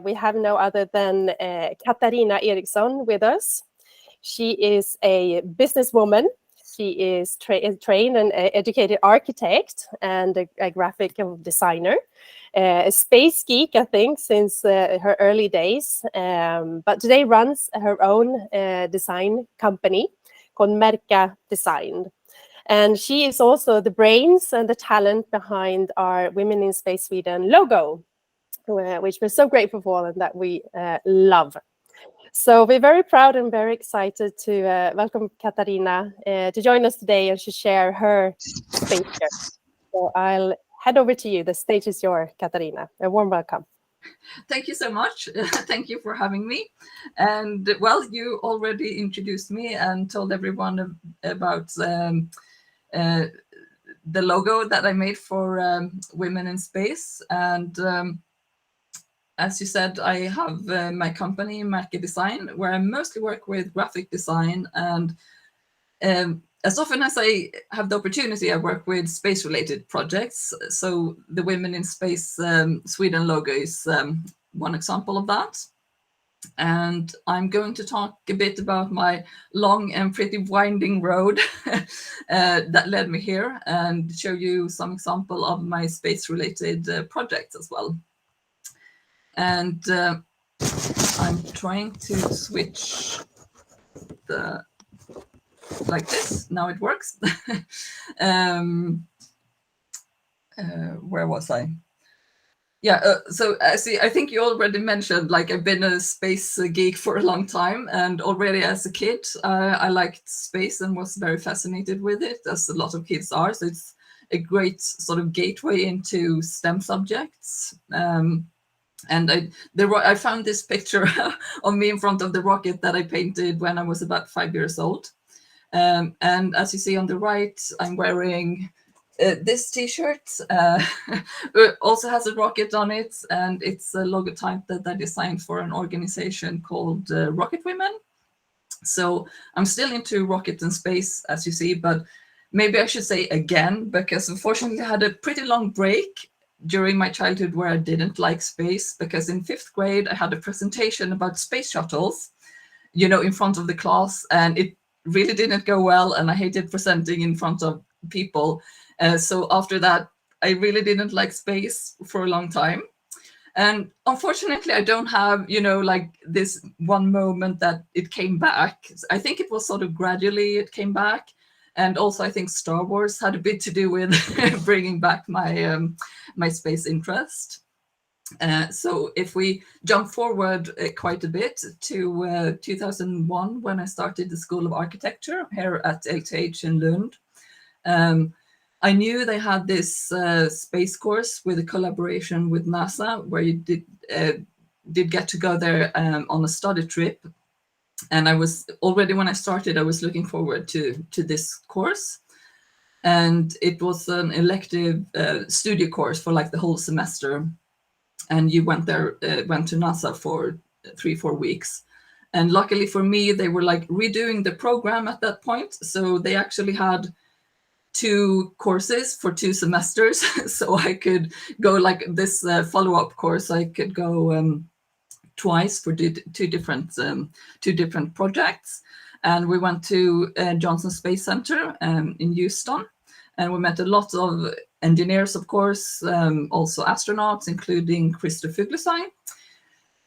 we have no other than Katarina Eriksson with us. She is a businesswoman. She is trained and educated architect and a graphic designer. A space geek, I think, since her early days, but today runs her own design company called Merka Design. And she is also the brains and the talent behind our Women in Space Sweden logo, which we're so grateful for and that we love. So we're very proud and very excited to welcome Katarina to join us today and to share her space here. So I'll head over to you. The stage is yours, Katarina. A warm welcome. Thank you so much. Thank you for having me. And well, you already introduced me and told everyone about the logo that I made for Women in Space. And as you said, I have my company, Merka Design, where I mostly work with graphic design. And as often as I have the opportunity, I work with space-related projects. So the Women in Space Sweden logo is one example of that. And I'm going to talk a bit about my long and pretty winding road that led me here and show you some example of my space-related projects as well. And I'm trying to switch the like this. Now it works. Where was I? Yeah, so I think you already mentioned, like, I've been a space geek for a long time, and already as a kid, I liked space and was very fascinated with it, as a lot of kids are. So it's a great sort of gateway into STEM subjects. And I found this picture of me in front of the rocket that I painted when I was about 5 years old. And as you see on the right, I'm wearing this t-shirt. It also has a rocket on it, and it's a logotype that I designed for an organization called Rocket Women. So I'm still into rocket and space, as you see, but maybe I should say again, because unfortunately I had a pretty long break during my childhood where I didn't like space, because in 5th grade I had a presentation about space shuttles, in front of the class, and it really didn't go well, and I hated presenting in front of people. So after that, I really didn't like space for a long time. And unfortunately, I don't have, like this one moment that it came back. I think it was sort of gradually it came back. And also, I think Star Wars had a bit to do with bringing back my my space interest. So if we jump forward quite a bit to 2001, when I started the School of Architecture here at LTH in Lund, I knew they had this space course with a collaboration with NASA, where you did get to go there on a study trip. And I was already, when I started, I was looking forward to this course. And it was an elective studio course for like the whole semester. And you went to NASA for 3-4 weeks. And luckily for me, they were like redoing the program at that point. So they actually had 2 courses for 2 semesters. So I could go like this follow-up course. I could go twice for 2 different projects. And we went to Johnson Space Center in Houston. And we met a lot of engineers, of course, also astronauts, including Christopher Fuglesang,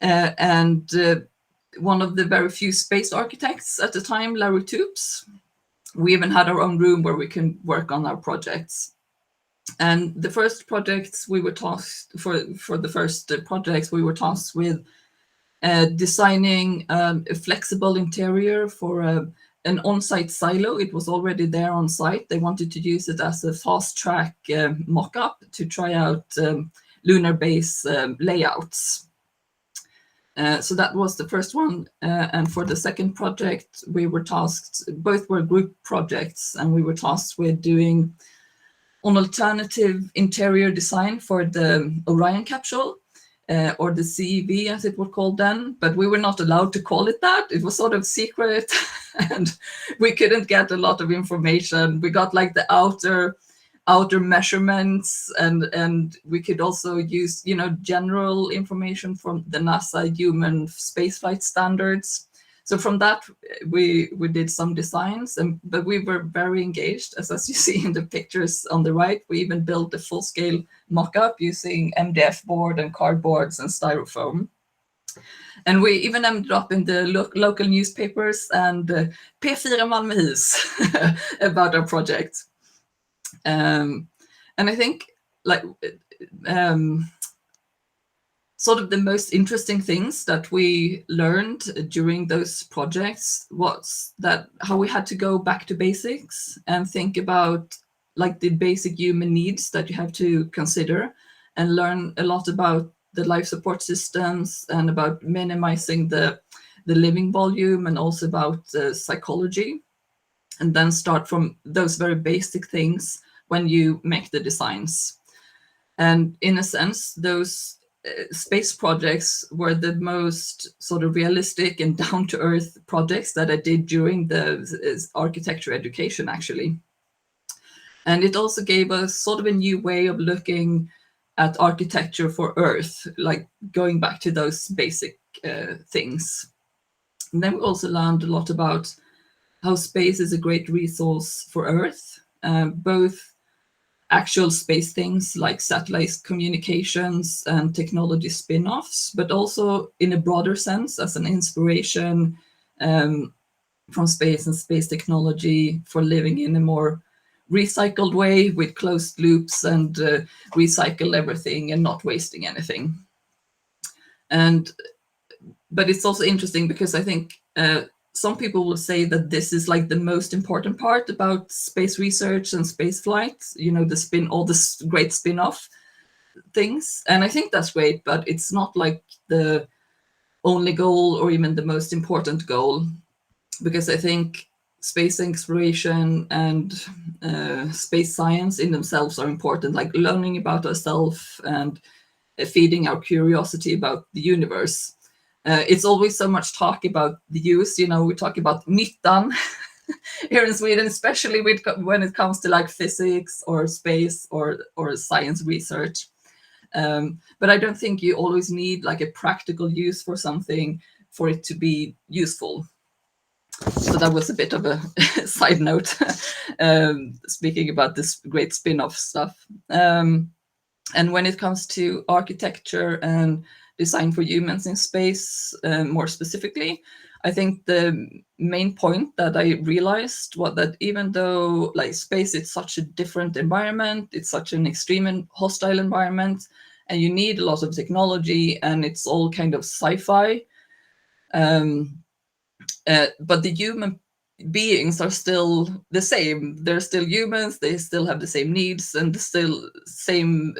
and one of the very few space architects at the time, Larry Toops. We even had our own room where we can work on our projects. And the first projects we were tasked for the first projects, we were tasked with designing a flexible interior for an on-site silo. It was already there on site. They wanted to use it as a fast-track mock-up to try out lunar base layouts. So that was the first one. And for the second project, we were tasked, both were group projects, and we were tasked with doing an alternative interior design for the Orion capsule, or the CEV as it was called then, but we were not allowed to call it that. It was sort of secret and we couldn't get a lot of information. We got like the outer outer measurements, and we could also use, you know, general information from the NASA human spaceflight standards. So from that, we did some designs, but we were very engaged, as you see in the pictures on the right. We even built a full-scale mock-up using MDF board and cardboards and styrofoam. And we even ended up in the local newspapers and P4 Malmöhus about our project. And I think, like, sort of the most interesting things that we learned during those projects was that how we had to go back to basics and think about like the basic human needs that you have to consider, and learn a lot about the life support systems and about minimizing the living volume, and also about psychology, and then start from those very basic things when you make the designs. And in a sense, those space projects were the most sort of realistic and down-to-earth projects that I did during the architecture education, actually. And it also gave us sort of a new way of looking at architecture for Earth, like going back to those basic things. And then we also learned a lot about how space is a great resource for Earth, both actual space things like satellite communications and technology spin-offs, but also in a broader sense as an inspiration from space and space technology for living in a more recycled way with closed loops, and recycle everything and not wasting anything. But it's also interesting because I think some people will say that this is like the most important part about space research and space flight, you know, all this great spin-off things. And I think that's great, but it's not like the only goal or even the most important goal, because I think space exploration and space science in themselves are important, like learning about ourselves and feeding our curiosity about the universe. It's always so much talk about the use, you know, we talk about nyttan here in Sweden, especially when it comes to like physics or space or science research. But I don't think you always need like a practical use for something for it to be useful. So that was a bit of a side note, speaking about this great spin-off stuff. And when it comes to architecture and design for humans in space, more specifically, I think the main point that I realized was that even though like space is such a different environment, it's such an extreme and hostile environment, and you need a lot of technology, and it's all kind of sci-fi, but the human beings are still the same. They're still humans, they still have the same needs and still same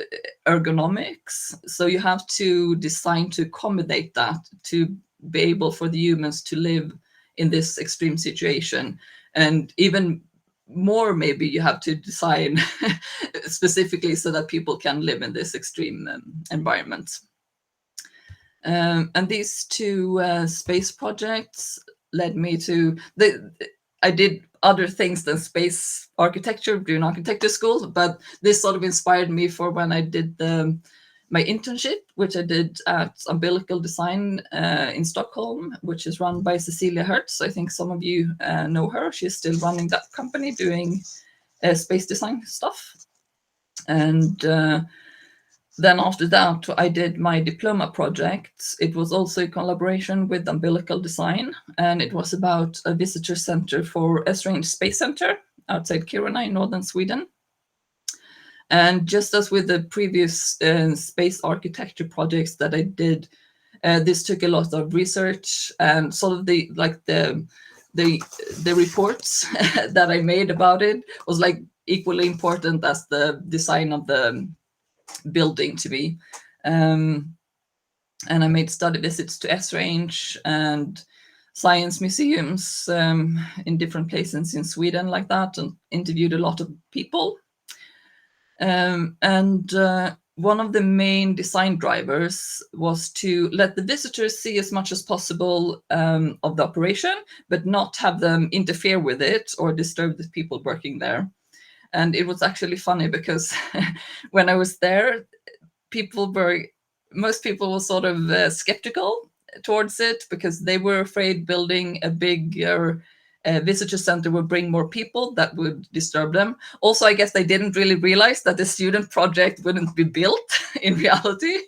ergonomics. So you have to design to accommodate that, to be able for the humans to live in this extreme situation. And even more, maybe you have to design specifically so that people can live in this extreme environment. And these two space projects led me to I did other things than space architecture during architecture school, but this sort of inspired me for when I did my internship, which I did at Umbilical Design in Stockholm, which is run by Cecilia Hertz. I think some of you know her. She's still running that company doing space design stuff. And then after that, I did my diploma project. It was also a collaboration with Umbilical Design, and it was about a visitor center for Esrange Space Center outside Kiruna in northern Sweden. And just as with the previous space architecture projects that I did, this took a lot of research, and sort of the reports that I made about it was like equally important as the design of the building to be. And I made study visits to Esrange and science museums in different places in Sweden like that, and interviewed a lot of people. And one of the main design drivers was to let the visitors see as much as possible of the operation, but not have them interfere with it or disturb the people working there. And it was actually funny because when I was there, most people were sort of skeptical towards it because they were afraid building a bigger visitor center would bring more people that would disturb them. Also, I guess they didn't really realize that the student project wouldn't be built in reality.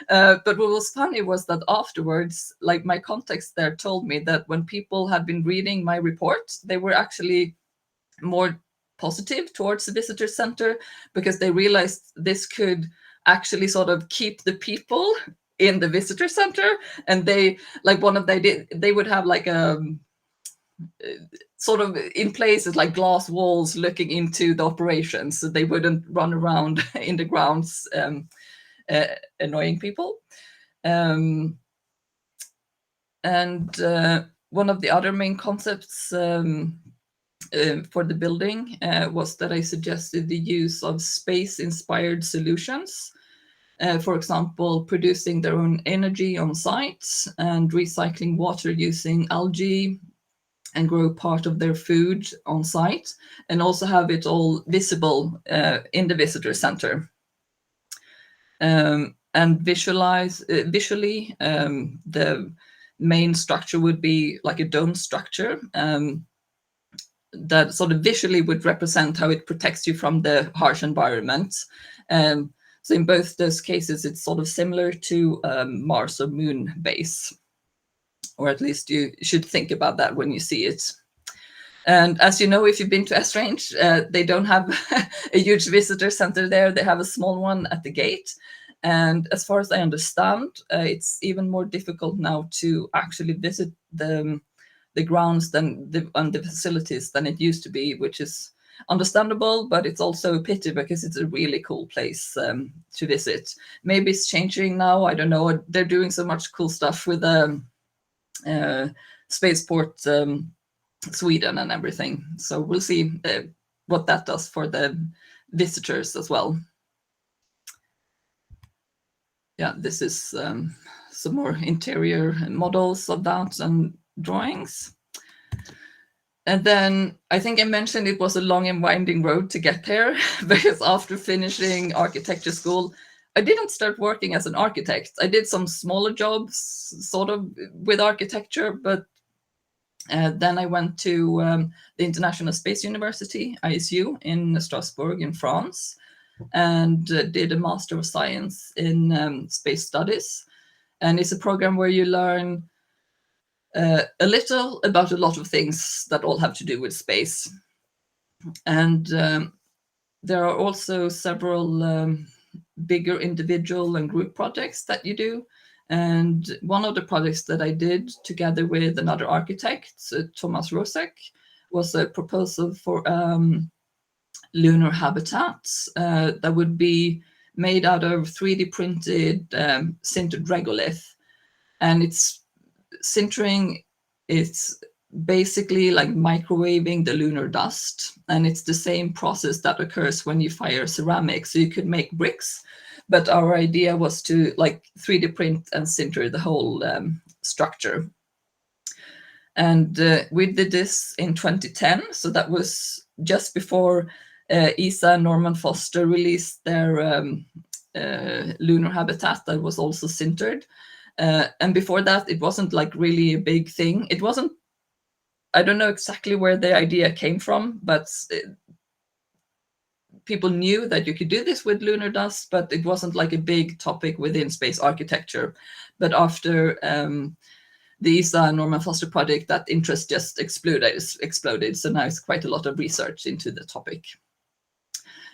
But what was funny was that afterwards, like my contacts there told me that when people had been reading my report, they were actually more positive towards the visitor center because they realized this could actually sort of keep the people in the visitor center. And they would have like a sort of in places like glass walls looking into the operations, so they wouldn't run around in the grounds annoying people. And one of the other main concepts for the building was that I suggested the use of space-inspired solutions. For example, producing their own energy on site and recycling water using algae and grow part of their food on site, and also have it all visible in the visitor center. And visually, the main structure would be like a dome structure that sort of visually would represent how it protects you from the harsh environment. So in both those cases, it's sort of similar to Mars or Moon base, or at least you should think about that when you see it. And as you know, if you've been to Esrange, they don't have a huge visitor center there. They have a small one at the gate. And as far as I understand, it's even more difficult now to actually visit the grounds and the facilities than it used to be, which is understandable, but it's also a pity because it's a really cool place to visit. Maybe it's changing now. I don't know. They're doing so much cool stuff with Spaceport Sweden and everything. So we'll see what that does for the visitors as well. Yeah, this is some more interior models of that and drawings. And then I think I mentioned it was a long and winding road to get there because after finishing architecture school, I didn't start working as an architect. I did some smaller jobs sort of with architecture, but then I went to the International Space University, ISU, in Strasbourg in France, and did a Master of Science in Space Studies. And it's a program where you learn a little about a lot of things that all have to do with space. And there are also several bigger individual and group projects that you do. And one of the projects that I did together with another architect, Thomas Rosek, was a proposal for lunar habitats that would be made out of 3D printed sintered regolith. And it's sintering, it's basically like microwaving the lunar dust. And it's the same process that occurs when you fire ceramics. So you could make bricks, but our idea was to like 3D print and sinter the whole structure. And we did this in 2010. So that was just before ESA and Norman Foster released their lunar habitat that was also sintered. And before that, it wasn't like really a big thing. It wasn't, I don't know exactly where the idea came from, but people knew that you could do this with lunar dust, but it wasn't like a big topic within space architecture. But after the ESA and Norman Foster project, that interest just exploded. So now it's quite a lot of research into the topic.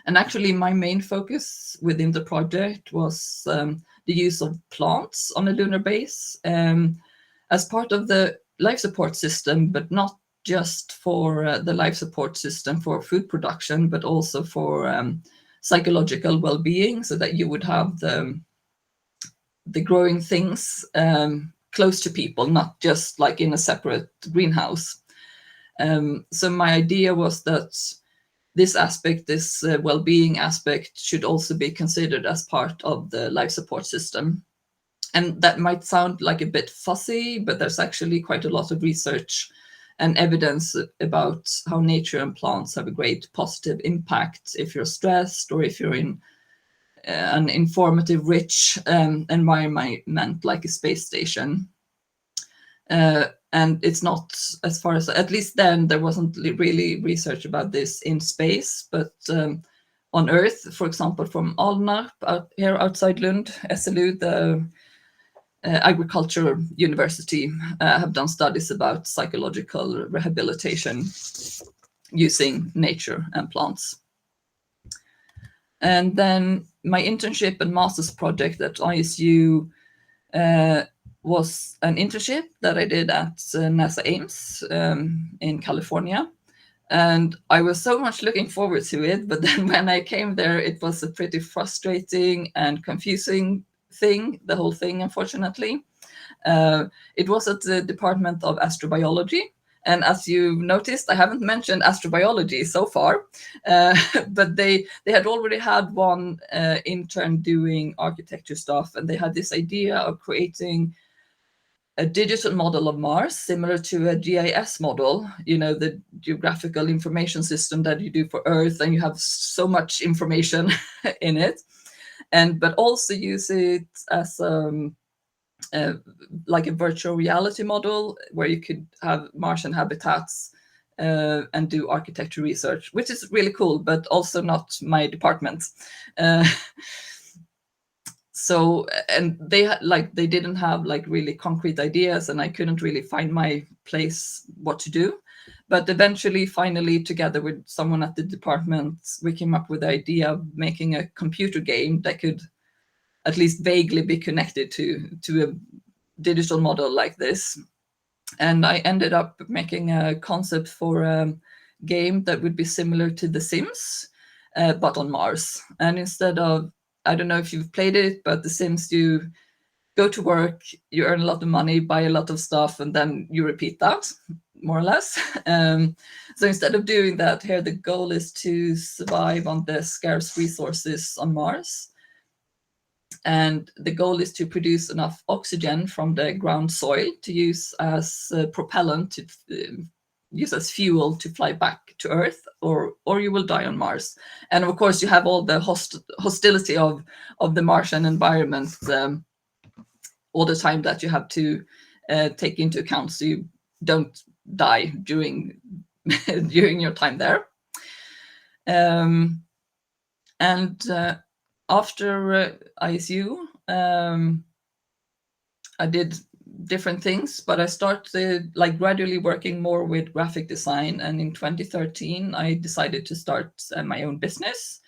And actually, my main focus within the project was the use of plants on a lunar base as part of the life support system, but not just for the life support system for food production, but also for psychological well-being, so that you would have the growing things close to people, not just like in a separate greenhouse. So my idea was that this aspect, this well-being aspect, should also be considered as part of the life support system. And that might sound like a bit fussy, but there's actually quite a lot of research and evidence about how nature and plants have a great positive impact if you're stressed or if you're in an informative, rich environment like a space station. And it's not, as far as, at least then, there wasn't really research about this in space, but on Earth, for example, from Alnarp here outside Lund, SLU, the agriculture university, have done studies about psychological rehabilitation using nature and plants. And then my internship and master's project at ISU was an internship that I did at NASA Ames in California. And I was so much looking forward to it, but then when I came there, it was a pretty frustrating and confusing thing, the whole thing, unfortunately. It was at the Department of Astrobiology. And as you've noticed, I haven't mentioned astrobiology so far, but they had already had one intern doing architecture stuff, and they had this idea of creating a digital model of Mars, similar to a GIS model, you know, the geographical information system that you do for Earth, and you have so much information in it, but also use it as like a virtual reality model where you could have Martian habitats and do architecture research, which is really cool, but also not my department. So, and they didn't have like really concrete ideas, and I couldn't really find my place what to do. But eventually, finally, together with someone at the department, we came up with the idea of making a computer game that could at least vaguely be connected to a digital model like this. And I ended up making a concept for a game that would be similar to The Sims, but on Mars. And instead of, I don't know if you've played it, but The Sims, you go to work, you earn a lot of money, buy a lot of stuff, and then you repeat that, more or less. So instead of doing that, here the goal is to survive on the scarce resources on Mars. And the goal is to produce enough oxygen from the ground soil to use as propellant, to use as fuel to fly back to Earth, or you will die on Mars. And of course, you have all the hostility of the Martian environment all the time that you have to take into account, so you don't die during your time there. After ISU, I did different things, but I started like gradually working more with graphic design. And in 2013, I decided to start my own business,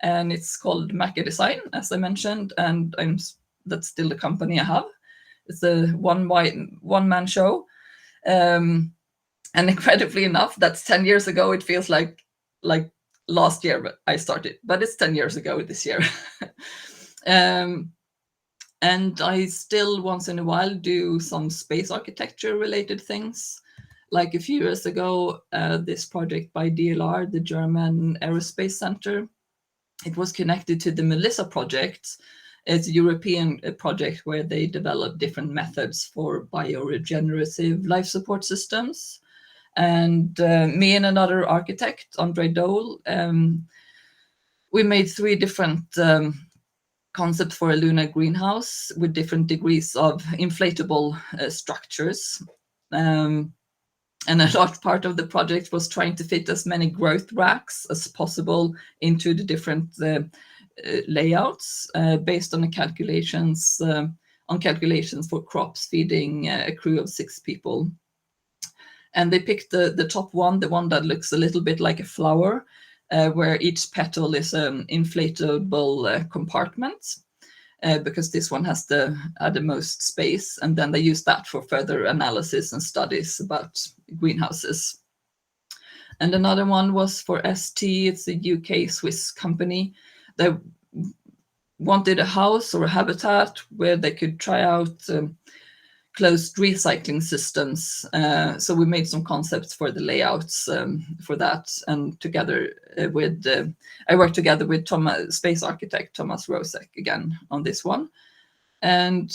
and it's called Macca Design, as I mentioned, and that's still the company I have. It's a one-man show, and incredibly enough, that's 10 years ago. It feels like last year but I started, but it's 10 years ago this year. And I still once in a while do some space architecture related things. Like a few years ago, this project by DLR, the German Aerospace Center, it was connected to the Melissa project. It's a European project where they develop different methods for bioregenerative life support systems. And me and another architect, Andre Dole, we made 3 different concepts for a lunar greenhouse with different degrees of inflatable structures. And a large part of the project was trying to fit as many growth racks as possible into the different layouts based on the calculations for crops feeding a crew of 6 people. And they picked the top one, the one that looks a little bit like a flower, where each petal is an inflatable compartment, because this one had the most space. And then they used that for further analysis and studies about greenhouses. And another one was for ST, it's a UK-Swiss company. They wanted a house or a habitat where they could try out closed recycling systems. So we made some concepts for the layouts for that. And together I worked together with space architect Thomas Rosek again on this one. And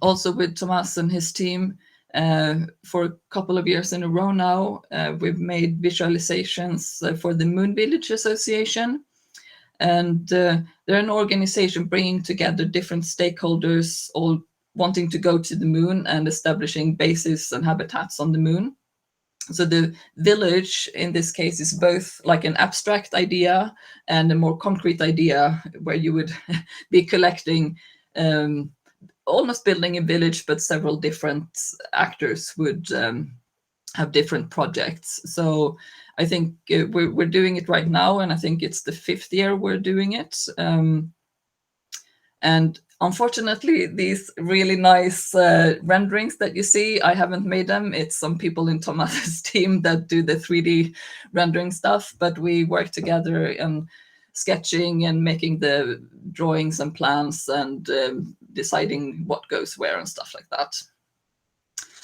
also with Thomas and his team, For a couple of years in a row now, we've made visualizations for the Moon Village Association. And they're an organization bringing together different stakeholders, all wanting to go to the moon and establishing bases and habitats on the moon. So the village in this case is both like an abstract idea and a more concrete idea, where you would be collecting, almost building a village, but several different actors would have different projects. So I think we're doing it right now, and I think it's the 5th year we're doing it. And unfortunately, these really nice renderings that you see, I haven't made them. It's some people in Thomas's team that do the 3D rendering stuff, but we work together in sketching and making the drawings and plans and deciding what goes where and stuff like that.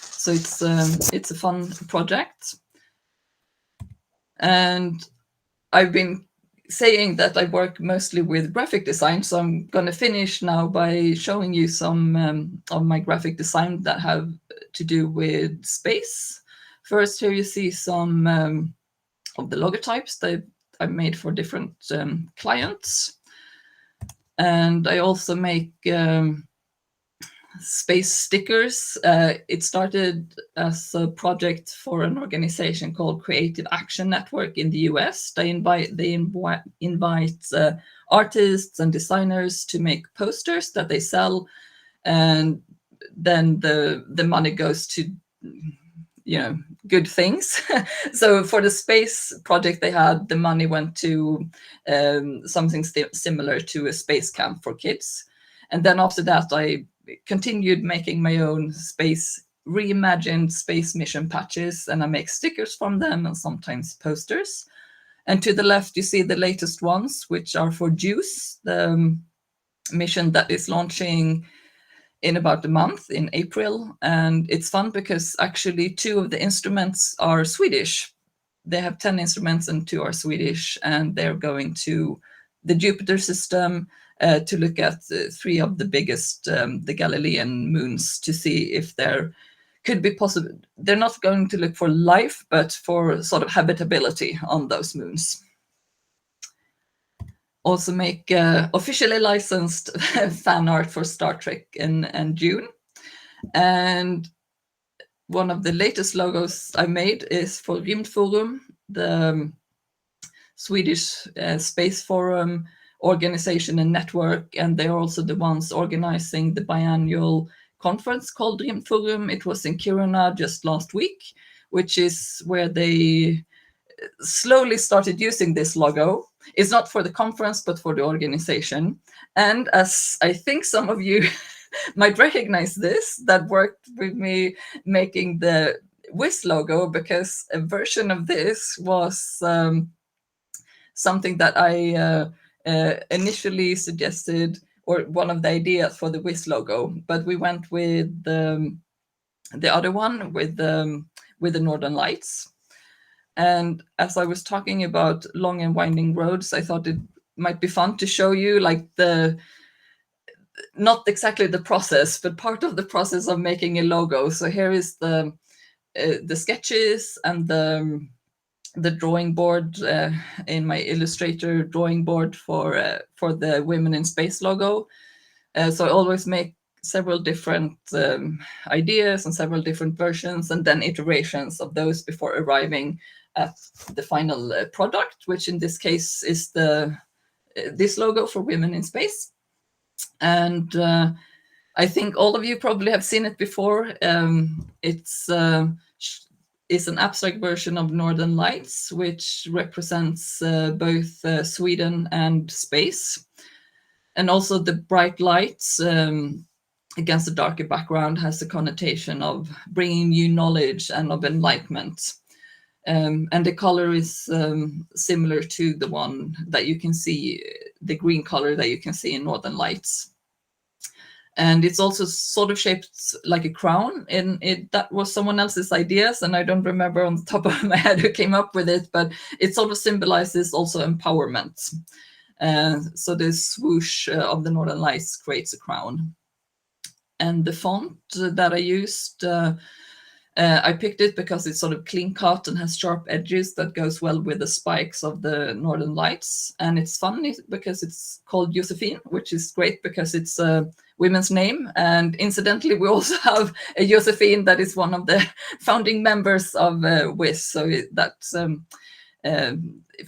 So it's a fun project. And I've been saying that I work mostly with graphic design, so I'm going to finish now by showing you some of my graphic design that have to do with space. First, here you see some of the logotypes that I've made for different clients. And I also make space stickers. It started as a project for an organization called Creative Action Network in the US. They invite artists and designers to make posters that they sell, and then the money goes to good things. So for the space project they had, the money went to something similar to a space camp for kids. And then after that, I continued making my own reimagined space mission patches, and I make stickers from them and sometimes posters. And to the left, you see the latest ones, which are for JUICE, the mission that is launching in about a month, in April. And it's fun because actually 2 of the instruments are Swedish. They have 10 instruments and 2 are Swedish, and they're going to the Jupiter system to look at 3 of the biggest, the Galilean moons, to see if there could be possible. They're not going to look for life, but for sort of habitability on those moons. Also make officially licensed fan art for Star Trek in June. And one of the latest logos I made is for Rymdforum, the Swedish space forum organization and network, and they're also the ones organizing the biannual conference called Rymdforum. It was in Kiruna just last week, which is where they slowly started using this logo. It's not for the conference, but for the organization. And as I think some of you might recognize this, that worked with me making the WISS logo, because a version of this was something that I initially suggested, or one of the ideas for the WISS logo, but we went with the other one with the Northern Lights. And as I was talking about long and winding roads, I thought it might be fun to show you like not exactly the process, but part of the process of making a logo. So here is the sketches and the drawing board in my Illustrator drawing board for the Women in Space logo. So I always make several different ideas and several different versions, and then iterations of those before arriving at the final product, which in this case is this logo for Women in Space. And I think all of you probably have seen it before. It's an abstract version of Northern Lights, which represents both Sweden and space. And also the bright lights against a darker background has a connotation of bringing new knowledge and of enlightenment. And the color is similar to the one that you can see, the green color that you can see in Northern Lights. And it's also sort of shaped like a crown. And that was someone else's ideas, and I don't remember on the top of my head who came up with it, but it sort of symbolizes also empowerment. So the swoosh of the Northern Lights creates a crown. And the font that I used I picked it because it's sort of clean cut and has sharp edges that goes well with the spikes of the Northern Lights. And it's funny because it's called Josephine, which is great because it's a women's name. And incidentally, we also have a Josephine that is one of the founding members of WISS. So that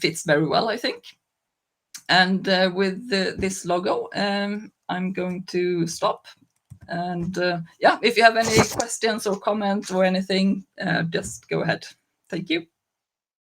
fits very well, I think. And with this logo, I'm going to stop. And yeah, if you have any questions or comments or anything, just go ahead. Thank you.